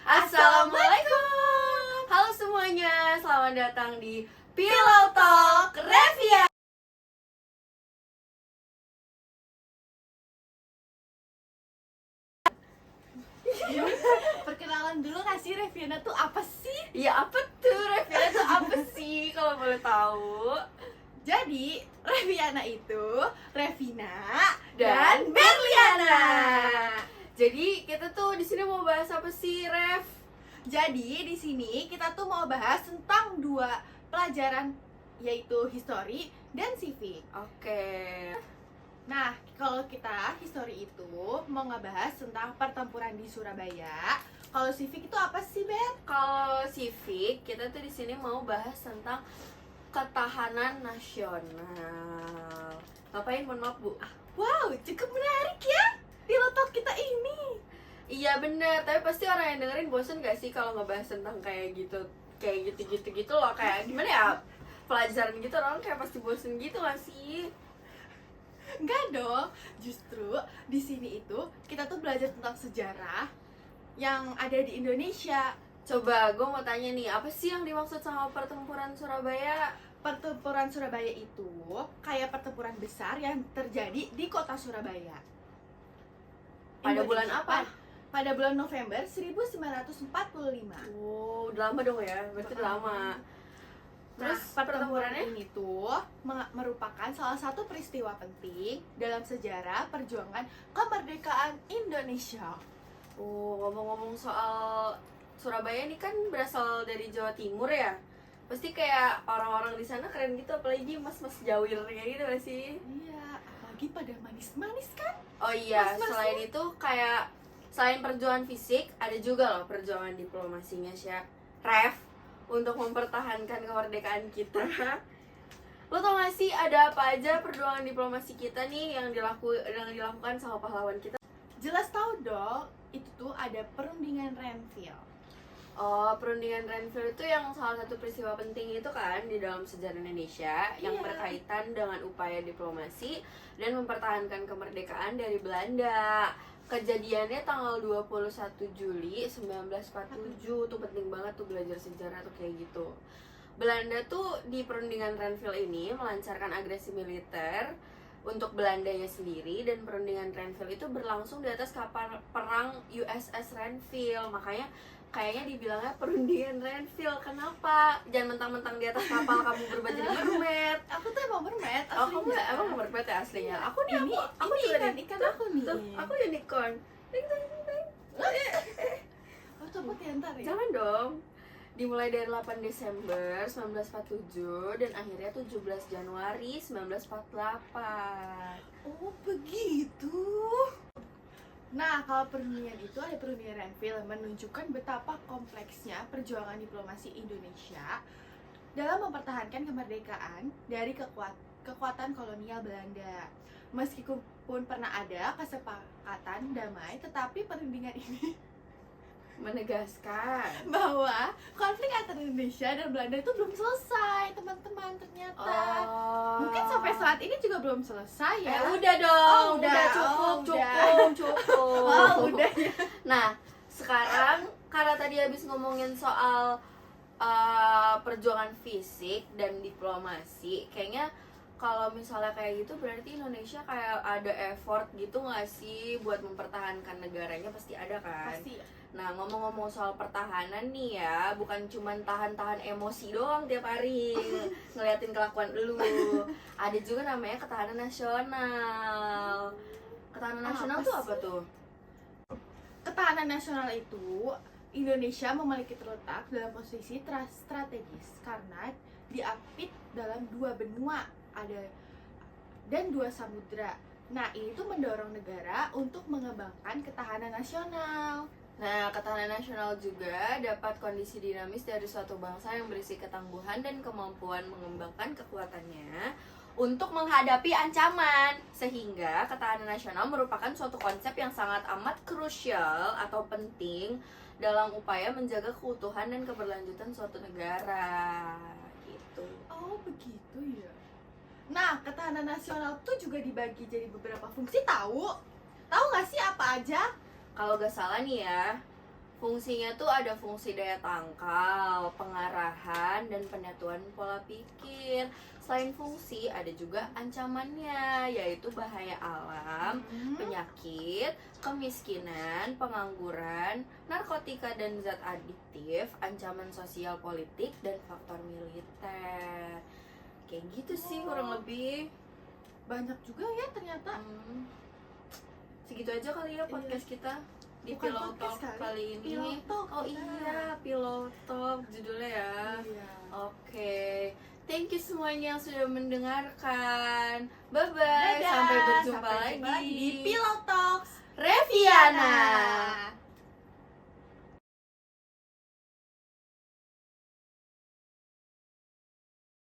Assalamualaikum. Halo semuanya, selamat datang di Pillow Talk Revia. Perkenalan dulu gak sih, Reviana tuh apa sih? Ya apa tuh Reviana tuh apa sih kalau boleh tahu? Jadi, Reviana itu Revina Dan Berliana. Jadi kita tuh di sini mau bahas apa sih, Rev? Jadi, di sini kita tuh mau bahas tentang dua pelajaran, yaitu history dan civic. Oke. Nah, kalau kita history itu mau ngebahas tentang pertempuran di Surabaya. Kalau civic itu apa sih, Ber? Kalau civic, kita tuh di sini mau bahas tentang ketahanan nasional. Ngapain, mohon maaf, Bu? Wow, cukup menarik ya pilotot kita ini. Iya bener, tapi pasti orang yang dengerin bosen gak sih kalau ngebahas tentang kayak gitu loh, kayak gimana ya, pelajaran gitu orang kayak pasti bosen gitu gak sih? Enggak dong, justru di sini itu kita tuh belajar tentang sejarah yang ada di Indonesia. Coba gue mau tanya nih, apa sih yang dimaksud sama pertempuran Surabaya? Pertempuran Surabaya itu kayak pertempuran besar yang terjadi di kota Surabaya. Pada Indonesia. bulan apa? Pada bulan November 1945. Oh, udah lama dong ya, berarti udah lama. Terus Nah, pertempuran pertempurannya? ini tuh merupakan salah satu peristiwa penting dalam sejarah perjuangan kemerdekaan Indonesia. Oh, ngomong-ngomong soal Surabaya ini kan berasal dari Jawa Timur ya. Pasti kayak orang-orang di sana keren gitu, apalagi mas-mas jawir kayak gitu gak sih? Iya, apalagi pada manis-manis kan? Oh iya, Mas-masnya. selain itu kayak selain perjuangan fisik, ada juga loh perjuangan diplomasinya sih, Rev, untuk mempertahankan kemerdekaan kita. Lo tau gak sih ada apa aja perjuangan diplomasi kita nih yang dilakukan sama pahlawan kita? Jelas tahu dong, itu tuh ada perundingan Renville. Oh, perundingan Renville itu yang salah satu peristiwa penting itu kan di dalam sejarah Indonesia yang Iya. berkaitan dengan upaya diplomasi dan mempertahankan kemerdekaan dari Belanda. Kejadiannya tanggal 21 Juli 1947. Tuh penting banget tuh belajar sejarah tuh kayak gitu. Belanda tuh di perundingan Renville ini melancarkan agresi militer untuk Belandanya sendiri, dan perundingan Renville itu berlangsung di atas kapal perang USS Renville. Makanya kayaknya dibilangnya perundingan Renville. Kenapa? Jangan mentang-mentang di atas kapal kamu berubah jadi mermaid. Aku tuh emang mermaid Oh, kamu aslinya. emang mermaid ya aslinya? Aku nih, Ini aku ini juga ikan tuh, aku nih. tuh, aku unicorn. Ting, ting, ting, ting. Oh, coba diantar ya. Jangan dong. Dimulai dari 8 Desember 1947 dan akhirnya 17 Januari 1948. Oh, begitu. Nah, kalau perundingan itu ada perundingan Renville menunjukkan betapa kompleksnya perjuangan diplomasi Indonesia dalam mempertahankan kemerdekaan dari kekuatan kolonial Belanda. Meskipun pernah ada kesepakatan damai, tetapi perundingan ini Menegaskan. bahwa konflik antara Indonesia dan Belanda itu belum selesai, teman-teman, ternyata. Oh. Mungkin sampai saat ini juga belum selesai ya. Udah dong, Oh, udah. cukup, Oh, udah. cukup. Oh, udah ya. Nah, sekarang karena tadi habis ngomongin soal perjuangan fisik dan diplomasi, kayaknya kalau misalnya kayak gitu berarti Indonesia kayak ada effort gitu nggak sih buat mempertahankan negaranya? Pasti ada kan? Pasti. Nah, ngomong-ngomong soal pertahanan nih ya, bukan cuman tahan-tahan emosi doang tiap hari ngeliatin kelakuan lu. Ada juga namanya ketahanan nasional. Ketahanan nasional Apa tuh sih? apa tuh? Ketahanan nasional itu Indonesia memiliki terletak dalam posisi strategis karena diapit dalam dua benua dan dua samudra. Nah, ini tuh mendorong negara untuk mengembangkan ketahanan nasional. Nah, ketahanan nasional juga dapat kondisi dinamis dari suatu bangsa yang berisi ketangguhan dan kemampuan mengembangkan kekuatannya untuk menghadapi ancaman. Sehingga ketahanan nasional merupakan suatu konsep yang sangat amat krusial atau penting dalam upaya menjaga keutuhan dan keberlanjutan suatu negara. Gitu. Oh, begitu ya. Nah, ketahanan nasional tuh juga dibagi jadi beberapa fungsi, tahu? Tahu nggak sih apa aja? Kalau gak salah nih ya, Fungsinya tuh ada fungsi daya tangkal, pengarahan, dan penyatuan pola pikir. Selain fungsi, ada juga ancamannya, yaitu bahaya alam, penyakit, kemiskinan, pengangguran, narkotika dan zat adiktif, ancaman sosial politik, dan faktor militer. Kayak gitu sih kurang lebih. Banyak juga ya ternyata. Segitu aja kali ya podcast kita di Bukan Pillow podcast Talk kali, kali ini. Pillow Talk Oh kita. iya, Pillow Talk judulnya ya. Iya. Oke. Thank you semuanya yang sudah mendengarkan. Bye bye. Dadah. Sampai berjumpa Sampai jumpa lagi di Pillow Talks Reviana. Reviana.